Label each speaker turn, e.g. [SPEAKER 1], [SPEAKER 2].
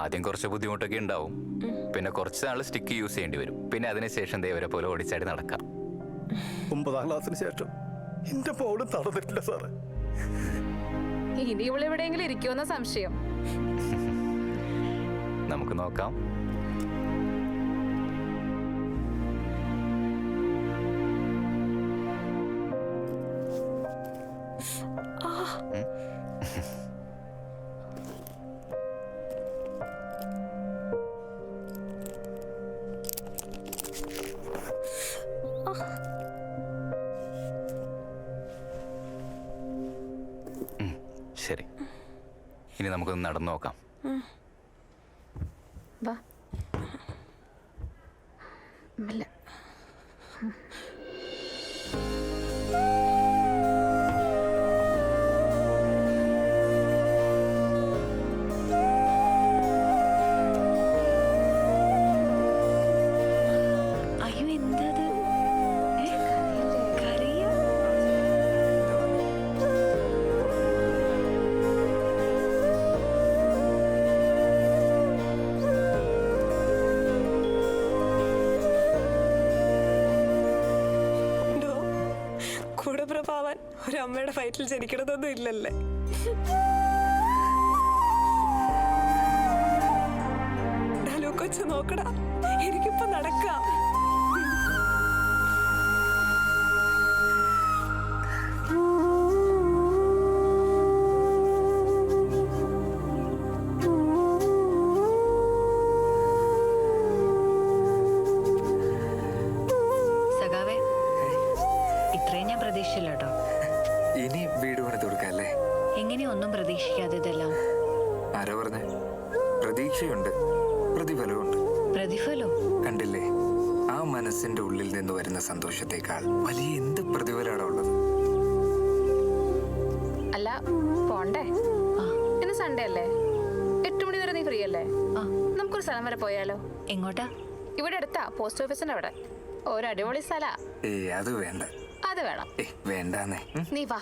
[SPEAKER 1] ആദ്യം കുറച്ച് ബുദ്ധിമുട്ടൊക്കെ ഉണ്ടാവും. പിന്നെ കുറച്ച് നാൾ സ്റ്റിക്ക് യൂസ് ചെയ്യേണ്ടി വരും. പിന്നെ അതിനുശേഷം ദേവരെ പോലെ ഓടിച്ചാടി നടക്കാം.
[SPEAKER 2] 9ാം ക്ലാസ്സിന് ശേഷം എന്റെ മോള് നടന്നിട്ടില്ല സാറേ.
[SPEAKER 3] ഇനി ഇവളെവിടെയെങ്കിലും ഇരിക്കുമെന്ന സംശയം.
[SPEAKER 1] നമുക്ക് നോക്കാം. ശരി, ഇനി നമുക്കൊന്ന് നടന്നു നോക്കാം.
[SPEAKER 3] വാ. മെല്ലെ.
[SPEAKER 4] അയ്യോ, എന്തത്? കരയോ?
[SPEAKER 5] കൂടപ്പിറപ്പാവാൻ ഒരമ്മയുടെ വയറ്റിൽ ജനിക്കണതൊന്നും ഇല്ലല്ലേ. കൊച്ചു നോക്കടാ, എനിക്കിപ്പോ നടക്കാം.
[SPEAKER 4] സഖാവേ, ഇത്രയും ഞാൻ പ്രതീക്ഷിച്ചില്ല കേട്ടോ.
[SPEAKER 6] ഇനി വീട് പണിത് കൊടുക്കല്ലേ?
[SPEAKER 4] എങ്ങനെയാ ഒന്നും പ്രതീക്ഷിക്കാതെ ഇതെല്ലാം?
[SPEAKER 6] ആരാ പറഞ്ഞ? പ്രതീക്ഷയുണ്ട്, പ്രതിഫലമുണ്ട്.
[SPEAKER 4] പ്രതിഫലോ?
[SPEAKER 6] കണ്ടില്ലേ, ആ മനസ്സിന്റെ ഉള്ളിൽ നിന്ന് വരുന്ന സന്തോഷത്തെക്കാൾ വലിയ എന്ത് പ്രതിഫലമാണ് ഉള്ളത്?
[SPEAKER 3] അല്ല, പോണ്ടേ? ഇന്ന് സൺഡേ അല്ലേ? 8 മണി വരെ നീ ഫ്രീ അല്ലേ? നമുക്കൊരു സ്ഥലം വരെ പോയാലോ?
[SPEAKER 4] എങ്ങോട്ടാ?
[SPEAKER 3] ഇവിടെ അടുത്താ, പോസ്റ്റ് ഓഫീസിന്റെ അവിടെ. ഒരു അടിപൊളി സ്ഥലാ.
[SPEAKER 6] അത് വേണ്ട.
[SPEAKER 3] അത് വേണം.
[SPEAKER 6] വേണ്ടാന്നേ.
[SPEAKER 3] നീ വാ.